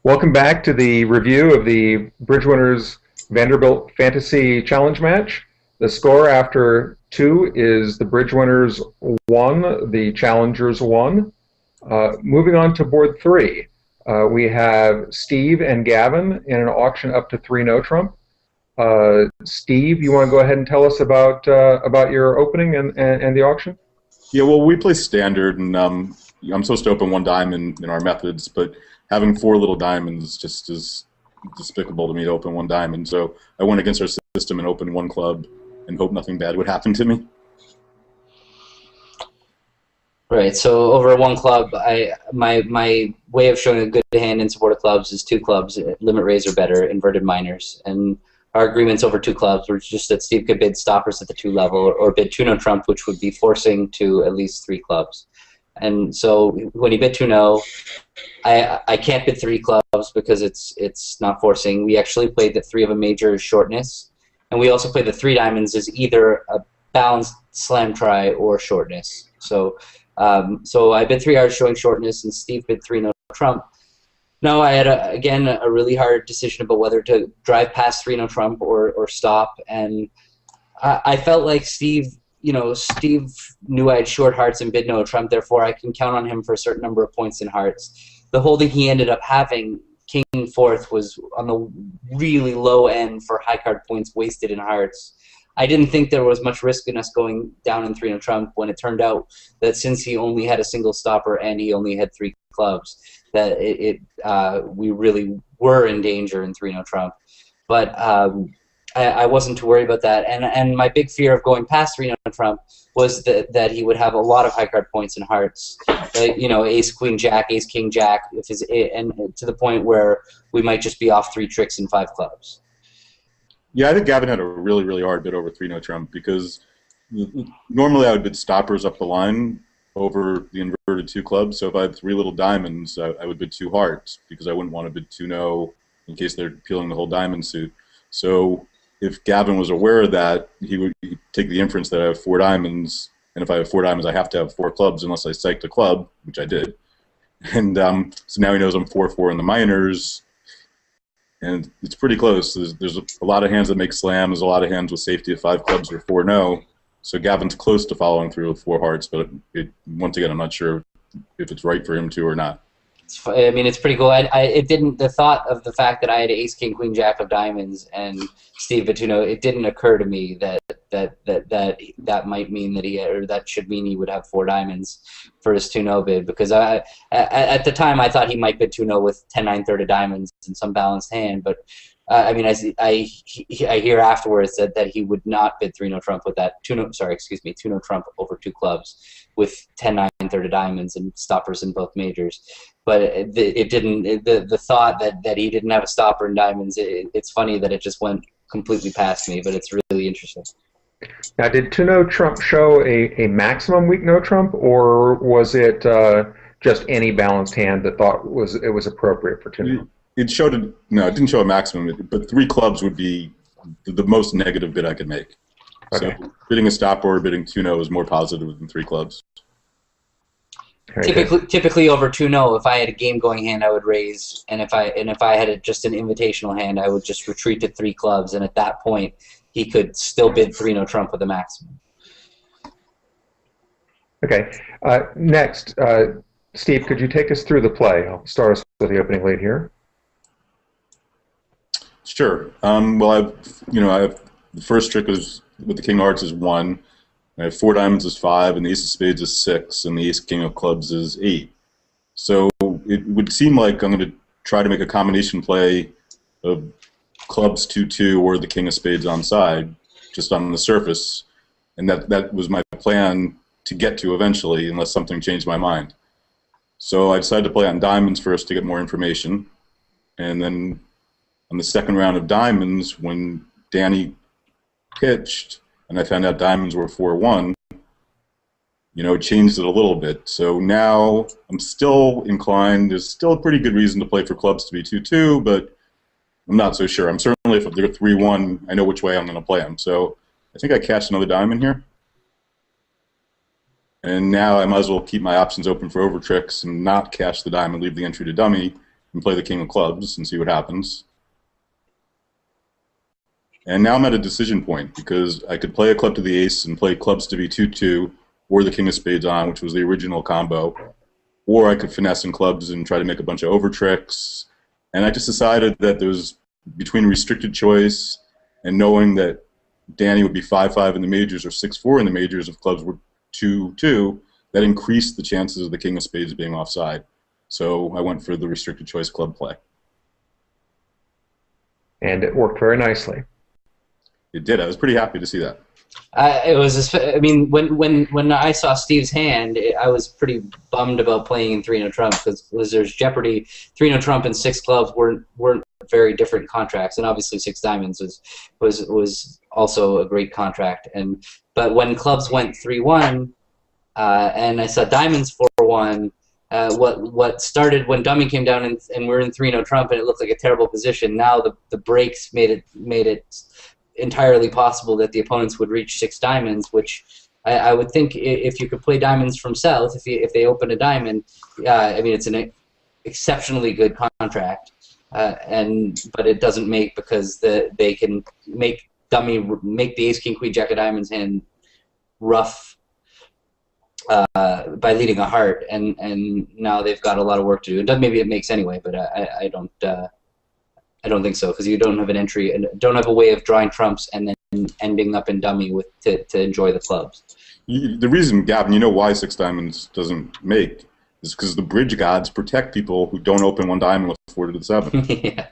Welcome back to the review of the Bridgewinners Vanderbilt Fantasy Challenge match. The score after two is the Bridgewinners 1, the Challengers 1. Moving on to board 3, we have Steve and Gavin in an auction up to 3 no trump. Steve, you want to go ahead and tell us about your opening and the auction? Yeah, well, we play standard, and I'm supposed to open 1 diamond in our methods, but having 4 little diamonds just is despicable to me to open 1 diamond. So I went against our system and opened 1 club and hoped nothing bad would happen to me. Right. So over 1 club, my way of showing a good hand in support of clubs is 2 clubs, limit raise or better, inverted minors, and our agreements over 2 clubs were just that Steve could bid stoppers at the 2 level or bid 2 no trump, which would be forcing to at least 3 clubs. And so when he bid 2 no, I can't bid 3 clubs because it's not forcing. We actually played that 3 of a major is shortness, and we also played the 3 diamonds as either a balanced slam try or shortness. So so I bid 3 hearts showing shortness, and Steve bid 3 no trump. No, I had again a really hard decision about whether to drive past 3 no trump or stop, and I felt like Steve knew I had short hearts and bid no trump, therefore I can count on him for a certain number of points in hearts. The holding he ended up having, king 4th, was on the really low end for high card points wasted in hearts. I didn't think there was much risk in us going down in 3 no trump when it turned out that since he only had a single stopper and he only had 3 clubs, that we really were in danger in 3 no trump. But I wasn't too worried about that, and my big fear of going past 3 no trump was that he would have a lot of high card points in hearts, ace queen jack, ace king jack, and to the point where we might just be off 3 tricks in 5 clubs. Yeah, I think Gavin had a really, really hard bid over 3 no trump because normally I would bid stoppers up the line over the inverted 2 clubs. So if I had 3 little diamonds, I would bid 2 hearts because I wouldn't want to bid 2 no in case they're peeling the whole diamond suit. So if Gavin was aware of that, he would take the inference that I have 4 diamonds, and if I have 4 diamonds, I have to have 4 clubs unless I psyched a club, which I did. And so now he knows I'm 4-4 in the minors, and it's pretty close. There's a lot of hands that make slam. There's a lot of hands with safety of 5 clubs or 4 no. So Gavin's close to following through with 4 hearts, but once again, I'm not sure if it's right for him to or not. I mean, it's pretty cool. The thought of the fact that I had ace, king, queen, jack of diamonds and Steve Vituno, it didn't occur to me that might mean that that should mean he would have 4 diamonds for his 2-no bid, because at the time I thought he might bid 2-no with 10-9 third of diamonds and some balanced hand, but I mean, I hear afterwards that he would not bid 3 no trump with that 2 no trump over 2 clubs with 10-9 third of diamonds and stoppers in both majors. But the thought that he didn't have a stopper in diamonds, it's funny that it just went completely past me, but it's really interesting. Now, did 2 no trump show a maximum weak no trump, or was it just any balanced hand that thought it was appropriate for 2 no? It didn't show a maximum, but 3 clubs would be the most negative bid I could make. Okay. So bidding a stopper or bidding 2 no is more positive than 3 clubs. Typically over 2 no, if I had a game going hand, I would raise, and if I had just an invitational hand, I would just retreat to 3 clubs, and at that point he could still bid 3 no trump with a maximum. Okay. Next, Steve, could you take us through the play? I'll start us with the opening lead here. Sure. Well, I have the first trick is with the king of hearts is 1. I have 4 diamonds is 5, and the ace of spades is 6, and the ace king of clubs is 8. So it would seem like I'm going to try to make a combination play of clubs 2-2 or the king of spades onside, just on the surface, and that was my plan to get to eventually, unless something changed my mind. So I decided to play on diamonds first to get more information, and then on the second round of diamonds, when Danny pitched, and I found out diamonds were 4-1, it changed it a little bit. So now I'm still inclined. There's still a pretty good reason to play for clubs to be 2-2, but I'm not so sure. I'm certainly, if they're 3-1, I know which way I'm going to play them. So I think I cashed another diamond here. And now I might as well keep my options open for over tricks and not cash the diamond, leave the entry to dummy, and play the king of clubs and see what happens. And now I'm at a decision point because I could play a club to the ace and play clubs to be 2-2 or the king of spades on, which was the original combo. Or I could finesse in clubs and try to make a bunch of over tricks. And I just decided that there was, between restricted choice and knowing that Danny would be 5-5 in the majors or 6-4 in the majors if clubs were 2-2, that increased the chances of the king of spades being offside. So I went for the restricted choice club play. And it worked very nicely. It did. I was pretty happy to see that. It was. I mean, when I saw Steve's hand, I was pretty bummed about playing in 3-no trump because there's jeopardy. 3-no trump and 6 clubs weren't very different contracts, and obviously 6 diamonds was also a great contract. But when clubs went 3-1, and I saw diamonds 4-1. What started when dummy came down and we're in 3-no trump and it looked like a terrible position. Now the breaks made it entirely possible that the opponents would reach 6 diamonds, which I would think if you could play diamonds from south, if they open a diamond, I mean it's an exceptionally good contract, but it doesn't make because they can make the ace king queen jack of diamonds hand rough by leading a heart, and now they've got a lot of work to do. Maybe it makes anyway, but I don't think so because you don't have an entry and don't have a way of drawing trumps and then ending up in dummy to enjoy the clubs. The reason, Gavin, you know why 6 diamonds doesn't make is because the bridge gods protect people who don't open 1 diamond with 4 to the 7. Yeah.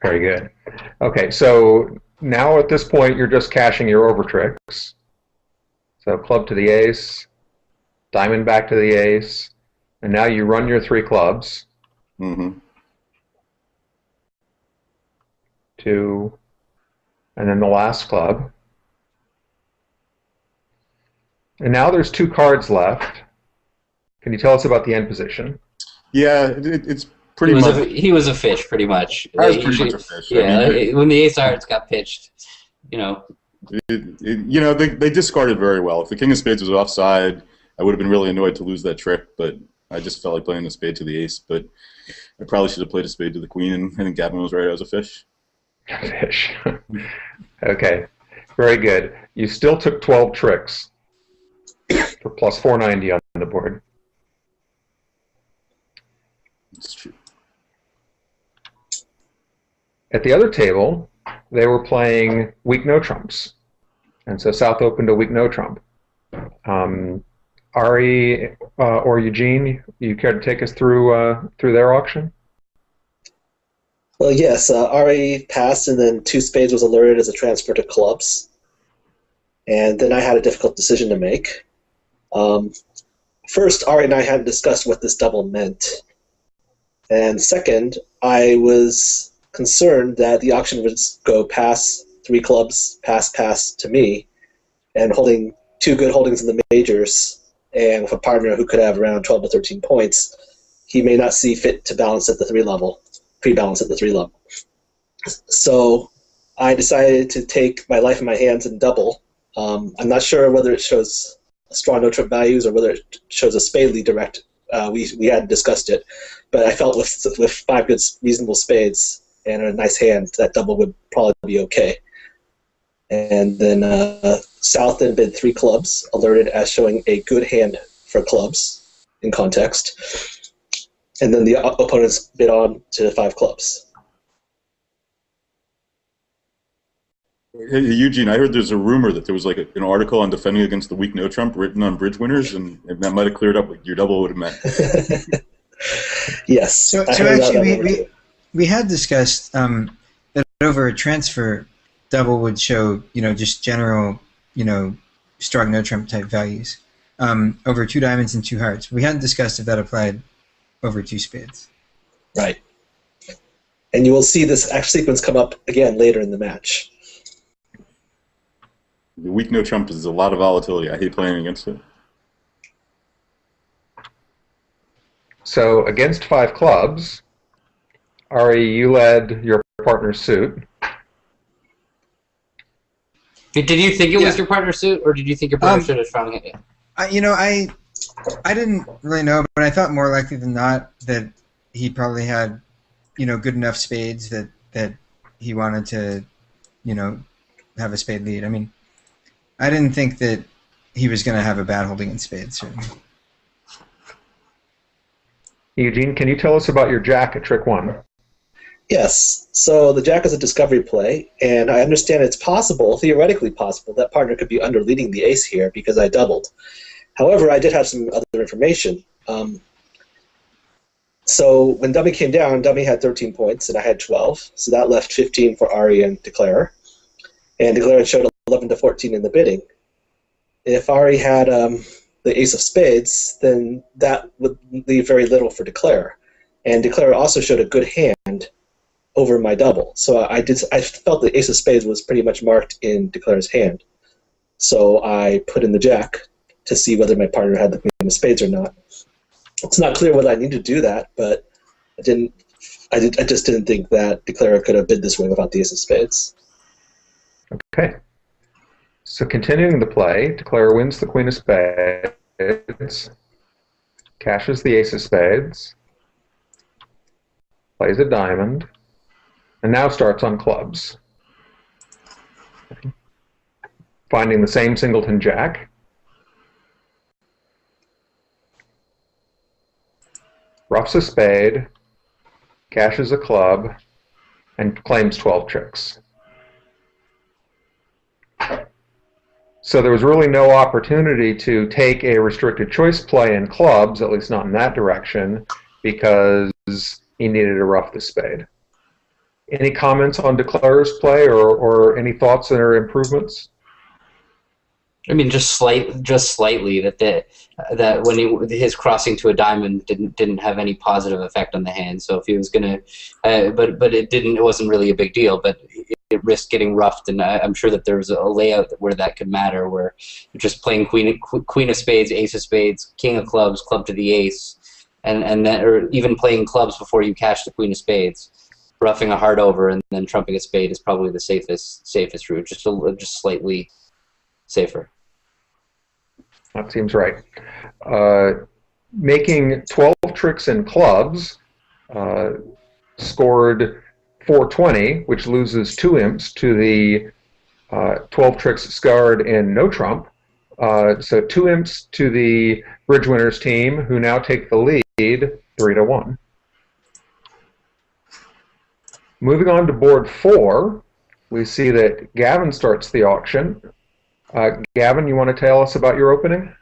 Very good. Okay, so now at this point you're just cashing your over tricks. So club to the ace, diamond back to the ace, and now you run your 3 clubs. Mm-hmm. 2, and then the last club. And now there's 2 cards left. Can you tell us about the end position? Yeah, it's pretty much. He was a fish, pretty much. I was pretty much a fish. Yeah, I mean, when the ace hearts got pitched, you know. They discarded very well. If the king of spades was offside, I would have been really annoyed to lose that trick, but I just felt like playing the spade to the ace. But I probably should have played a spade to the queen, and I think Gavin was right. I was a fish. Fish. Okay, very good. You still took 12 tricks for plus 490 on the board. It's true. At the other table, they were playing weak no trumps, and so South opened a weak no trump. Ari or Eugene, you care to take us through their auction? Well, yes. Ari passed, and then 2 spades was alerted as a transfer to clubs, and then I had a difficult decision to make. First, Ari and I hadn't discussed what this double meant, and second, I was concerned that the auction would go pass 3 clubs, pass to me, and holding 2 good holdings in the majors, and with a partner who could have around 12 to 13 points, he may not see fit to balance at the 3 level, pre-balance at the 3 level. So I decided to take my life in my hands and double. I'm not sure whether it shows strong no trump values or whether it shows a spade lead direct. We hadn't discussed it, but I felt with 5 good reasonable spades and a nice hand, that double would probably be okay. And then South then bid 3 clubs, alerted as showing a good hand for clubs in context. And then the opponents bid on to 5 clubs. Hey, Eugene, I heard there's a rumor that there was like an article on defending against the weak no trump written on bridge winners, and that might have cleared up what your double would have meant. Yes. So actually, we had discussed that over a transfer, double would show, just general, strong no trump type values over 2 diamonds and 2 hearts. We hadn't discussed if that applied over 2 spades. Right. And you will see this sequence come up again later in the match. The weak no trump is a lot of volatility. I hate playing against it. So against 5 clubs, Ari, you led your partner's suit. Did you think it was your partner's suit, or did you think your partner should have strong hand? I I didn't really know, but I thought more likely than not that he probably had, good enough spades that he wanted to, you know, have a spade lead. I mean, I didn't think that he was going to have a bad holding in spades, certainly. Eugene, can you tell us about your jack at trick one? Yes. So the jack is a discovery play, and I understand it's possible, theoretically possible, that partner could be underleading the ace here because I doubled. However, I did have some other information. So when dummy came down, dummy had 13 points, and I had 12. So that left 15 for Ari and Declare. And Declare showed 11 to 14 in the bidding. If Ari had the ace of spades, then that would leave very little for Declare. And Declare also showed a good hand over my double. So I felt the ace of spades was pretty much marked in Declare's hand. So I put in the jack to see whether my partner had the queen of spades or not. It's not clear whether I need to do that, but I just didn't think that Declare could have bid this way without the ace of spades. Okay. So continuing the play, Declare wins the queen of spades, cashes the ace of spades, plays a diamond, and now starts on clubs. Finding the same singleton jack. Roughs a spade, cashes a club, and claims 12 tricks. So there was really no opportunity to take a restricted choice play in clubs, at least not in that direction, because he needed to rough the spade. Any comments on Declare's play or any thoughts or improvements? I mean, just slightly that when his crossing to a diamond didn't have any positive effect on the hand. So if he was gonna, but it wasn't really a big deal. But it risked getting roughed, and I'm sure that there was a layout where that could matter, where you're just playing queen of spades, ace of spades, king of clubs, club to the ace, and then, or even playing clubs before you cash the queen of spades. Roughing a heart over and then trumping a spade is probably the safest route, just slightly safer. That seems right. Making 12 tricks in clubs, scored 420, which loses 2 imps to the 12 tricks scored in no trump. So 2 imps to the bridge winners team, who now take the lead 3-1. Moving on to board 4, we see that Gavin starts the auction. Gavin, you want to tell us about your opening?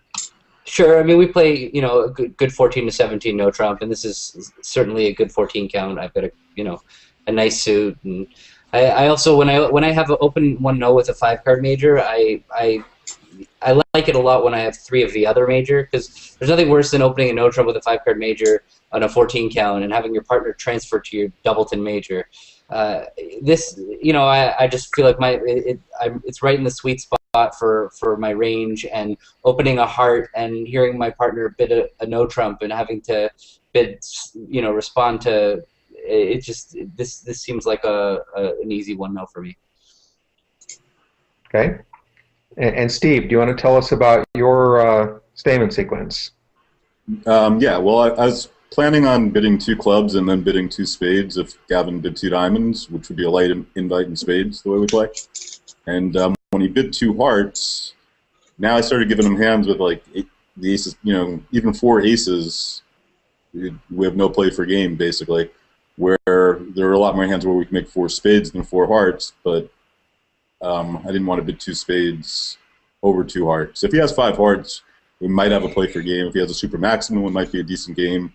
Sure. I mean, we play, a good 14 to 17 no trump, and this is certainly a good 14 count. I've got a nice suit, and I also when I have an open 1-0 with a 5-card major, I like it a lot when I have 3 of the other major, because there's nothing worse than opening a no trump with a 5-card major on a 14 count and having your partner transfer to your doubleton major. This, I just feel like it's right in the sweet spot for my range, and opening a heart and hearing my partner bid a no trump and having to bid, respond to it. Just this seems like an easy 1-0 for me. Okay. And Steve, do you want to tell us about your statement sequence? Yeah, well, I was planning on bidding 2 clubs and then bidding 2 spades if Gavin bid 2 diamonds, which would be a light invite in spades, the way we play. And when he bid 2 hearts, now I started giving him hands with like the aces, even 4 aces. We have no play for game, basically, where there are a lot more hands where we can make 4 spades than 4 hearts, but I didn't want to bid 2 spades over 2 hearts. If he has 5 hearts, we might have a play for game. If he has a super maximum, it might be a decent game.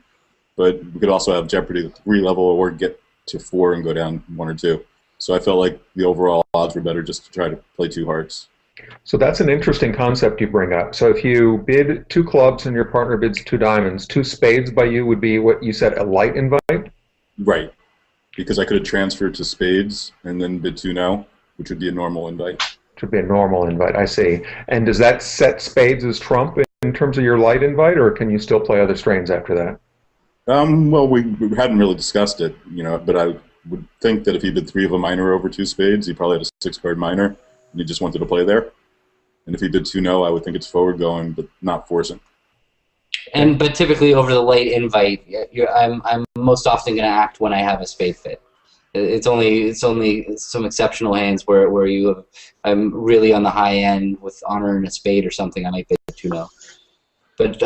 But we could also have jeopardy at the 3 level, or get to 4 and go down 1 or 2. So I felt like the overall odds were better just to try to play 2 hearts. So that's an interesting concept you bring up. So if you bid 2 clubs and your partner bids 2 diamonds, 2 spades by you would be what you said, a light invite? Right. Because I could have transferred to spades and then bid 2 now, which would be a normal invite. Which would be a normal invite, I see. And does that set spades as trump in terms of your light invite, or can you still play other strains after that? Well, we hadn't really discussed it, but I would think that if he bid 3 of a minor over 2 spades, he probably had a 6-card minor, and he just wanted to play there. And if he bid 2 no, I would think it's forward going, but not forcing. But typically over the late invite, I'm most often going to act when I have a spade fit. It's only some exceptional hands where I'm really on the high end with honor and a spade or something. I might bet 2-0. But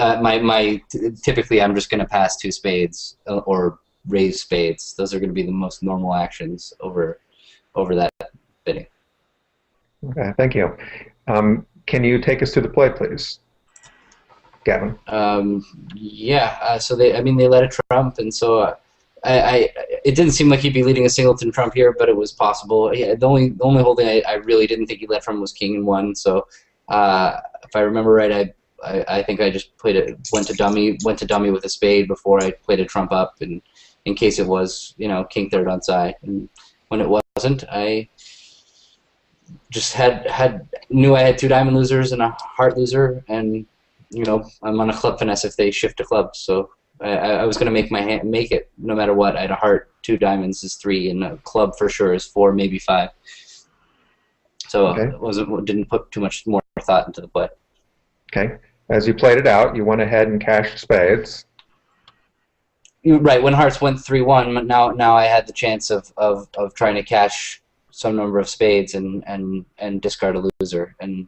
typically I'm just going to pass 2 spades or raise spades. Those are going to be the most normal actions over that bidding. Okay, thank you. Can you take us to the play, please, Gavin? So they led a trump, and so it didn't seem like he'd be leading a singleton trump here, but it was possible. Yeah, the only holding I really didn't think he led from was king and 1. So if I remember right, I think I just went to dummy with a spade before I played a trump up, and in case it was king third onside, and when it wasn't, I just knew I had 2 diamond losers and a heart loser, and I'm on a club finesse if they shift a club, so I was going to make my hand make it no matter what. I had a heart, 2 diamonds is 3, and a club for sure is 4, maybe 5. So okay. Didn't put too much more thought into the play. Okay. As you played it out, you went ahead and cashed spades. Right, when hearts went 3-1, now I had the chance of trying to cash some number of spades and discard a loser, and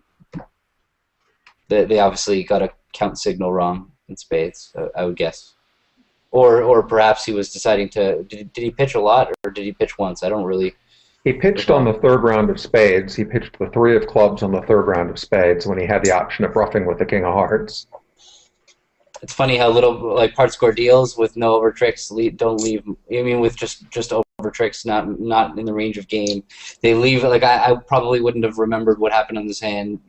they obviously got a count signal wrong in spades, I would guess. Or perhaps he was deciding to... Did he pitch a lot, or did he pitch once? I don't really... He pitched on the 3rd round of spades. He pitched the 3 of clubs on the 3rd round of spades when he had the option of ruffing with the king of hearts. It's funny how little part score deals with no over tricks don't leave. I mean, with just over tricks, not in the range of game, they leave. I probably wouldn't have remembered what happened on this hand,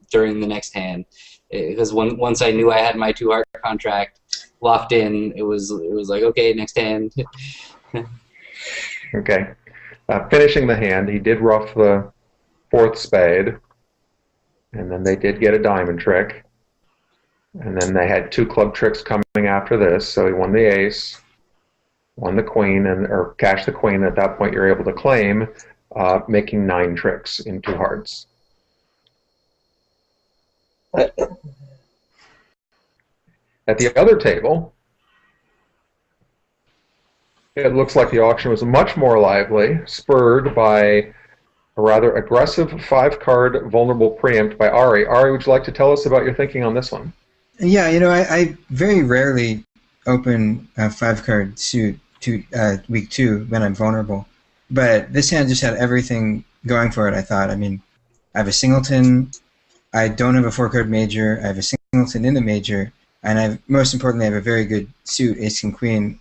during the next hand, because once I knew I had my 2 heart contract locked in, it was like, okay, next hand. Okay. Finishing the hand, he did ruff the 4th spade, and then they did get a diamond trick, and then they had 2 club tricks coming after this, so he won the ace, won the queen, or cashed the queen. At that point, you're able to claim, making 9 tricks in 2 hearts. At the other table, it looks like the auction was much more lively, spurred by a rather aggressive 5-card vulnerable preempt by Ari. Ari, would you like to tell us about your thinking on this one? Yeah, I very rarely open a 5-card suit week 2 when I'm vulnerable. But this hand just had everything going for it, I thought. I mean, I have a singleton, I don't have a 4-card major, I have a singleton in the major, and most importantly, I have a very good suit, ace and queen.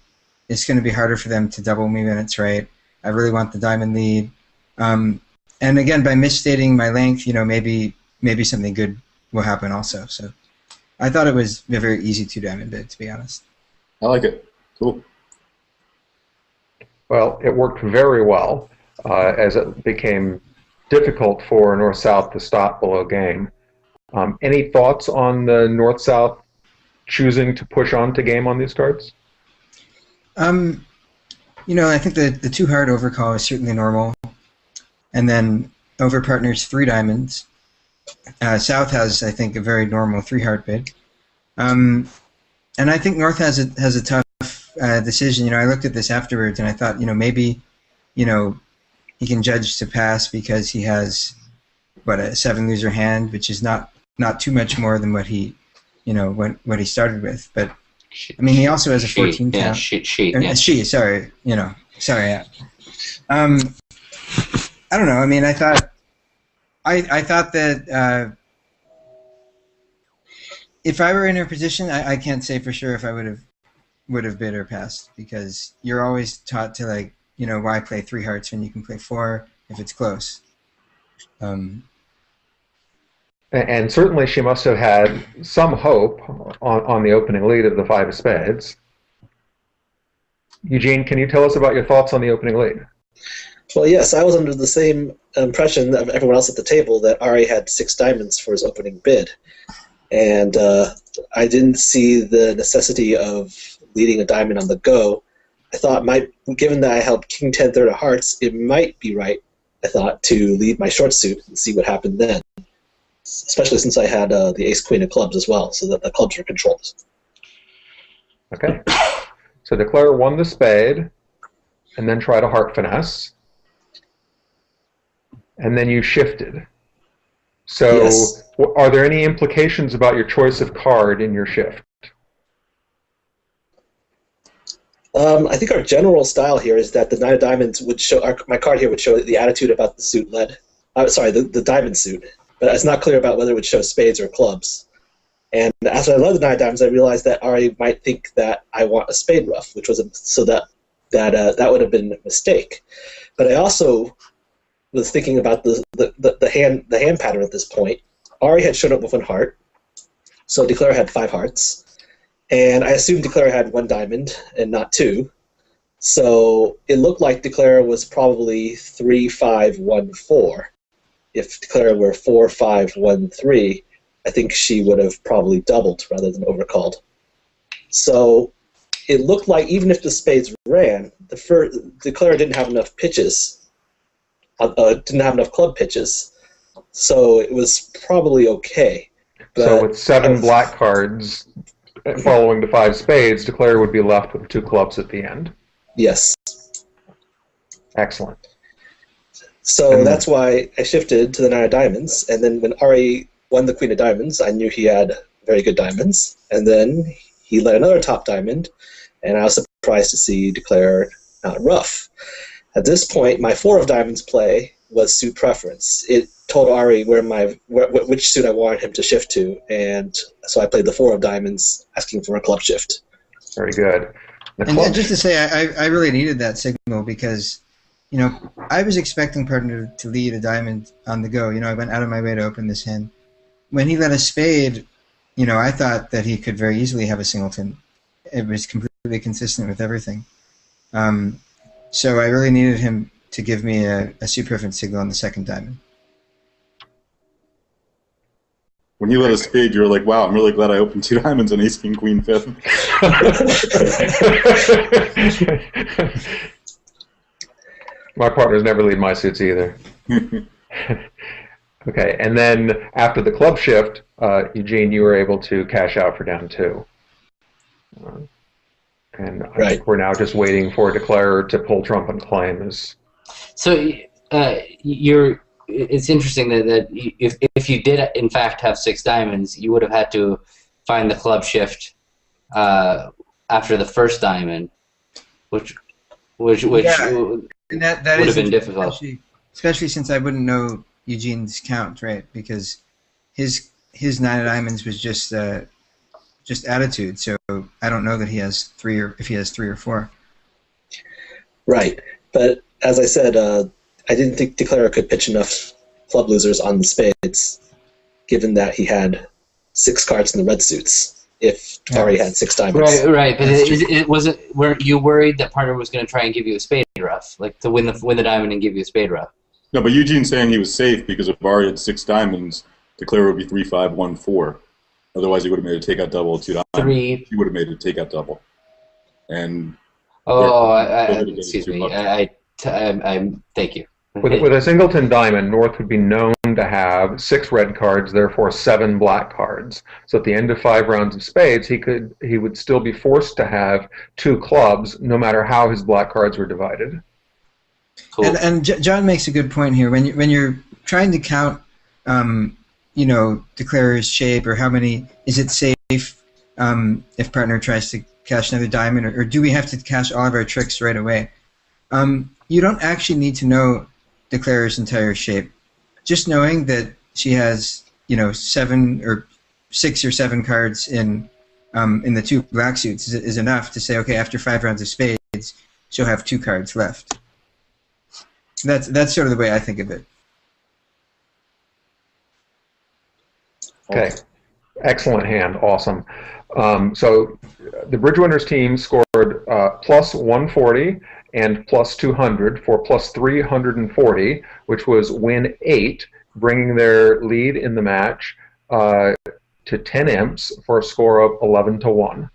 It's going to be harder for them to double me when it's right. I really want the diamond lead. And again, by misstating my length, maybe something good will happen also. So I thought it was a very easy 2-diamond bid, to be honest. I like it. Cool. Well, it worked very well as it became difficult for North-South to stop below game. Any thoughts on the North-South choosing to push on to game on these cards? I think the 2-heart overcall is certainly normal. And then over partners 3 diamonds. South has, I think, a very normal 3-heart bid. And I think North has a tough decision. I looked at this afterwards and I thought, maybe, he can judge to pass because he has, a 7-loser hand, which is not too much more than what he, what he started with. But I mean, he also has a 14 count. Yeah, sorry. Sorry. I don't know. I mean, I thought that if I were in her position, I can't say for sure if I would have bid or passed, because you're always taught to why play 3 hearts when you can play 4 if it's close. And certainly she must have had some hope on the opening lead of the 5 of spades. Eugene, can you tell us about your thoughts on the opening lead? Well, yes, I was under the same impression of everyone else at the table that Ari had 6 diamonds for his opening bid. And I didn't see the necessity of leading a diamond on the go. I thought, given that I held King 10 third of hearts, it might be right, I thought, to lead my short suit and see what happened then. Especially since I had the ace queen of clubs as well, so that the clubs were controlled. Okay. So declare won the spade, and then try to heart finesse. And then you shifted. So Yes. are there any implications about your choice of card in your shift? I think our general style here is that the nine of diamonds would show, my card here would show the attitude about the suit led. Sorry, the diamond suit. But it's not clear about whether it would show spades or clubs. And after I led the nine of diamonds, I realized that Ari might think that I want a spade ruff, which was that would have been a mistake. But I also was thinking about the hand pattern at this point. Ari had shown up with one heart, so Declare had 5 hearts. And I assumed Declare had 1 diamond and not 2. So it looked like Declare was probably 3-5-1-4. If Declare were 4-5-1-3, I think she would have probably doubled rather than overcalled. So it looked like even if the spades ran, Declare didn't have enough pitches, didn't have enough club pitches, so it was probably okay. But so with 7 black cards following the 5 spades, Declare would be left with 2 clubs at the end. Yes. Excellent. So that's why I shifted to the 9 of diamonds, and then when Ari won the Queen of diamonds, I knew he had very good diamonds, and then he led another top diamond, and I was surprised to see Declare not rough. At this point, my 4 of diamonds play was suit preference. It told Ari which suit I wanted him to shift to, and so I played the 4 of diamonds, asking for a club shift. Very good. And just to say, I really needed that signal because, I was expecting partner to lead a diamond on the go. I went out of my way to open this hand. When he led a spade, I thought that he could very easily have a singleton. It was completely consistent with everything. So I really needed him to give me a suit preference signal on the second diamond. When you let a spade, you're like, wow, I'm really glad I opened 2 diamonds on ace, king, queen, 5th. My partners never lead my suits either. Okay, and then after the club shift, Eugene, you were able to cash out for down 2. And I think we're now just waiting for a declarer to pull trump and claim. So it's interesting that if you did in fact have 6 diamonds, you would have had to find the club shift after the first diamond, which and that would have been difficult. Especially since I wouldn't know Eugene's count, right? Because his 9 of diamonds was just attitude, so I don't know that he has 3 or if he has 3 or 4. Right, but as I said, I didn't think Declare could pitch enough club losers on the spades, given that he had 6 cards in the red suits. If Ari had 6 diamonds, right. But it wasn't. Were you worried that partner was going to try and give you a spade ruff, like to win the diamond and give you a spade ruff? No, but Eugene's saying he was safe because if Ari had 6 diamonds, Declare would be 3-5-1-4. Otherwise, he would have made a takeout double 2 diamonds. 3. He would have made a takeout double. And excuse me. I thank you. With a singleton diamond, North would be known to have 6 red cards, therefore 7 black cards. So at the end of 5 rounds of spades, he would still be forced to have 2 clubs, no matter how his black cards were divided. Cool. And John makes a good point here. When you're trying to count, declarer's shape, or how many is it safe if partner tries to cash another diamond, or do we have to cash all of our tricks right away? You don't actually need to know declarer's entire shape. Just knowing that she has 7 or 6 or 7 cards in the 2 black suits is enough to say, okay, after 5 rounds of spades, she'll have 2 cards left. That's sort of the way I think of it. Okay, excellent hand, awesome. So the Bridgewinners team scored plus 140 and plus 200 for plus 340, which was win 8, bringing their lead in the match to 10 imps for a score of 11-1.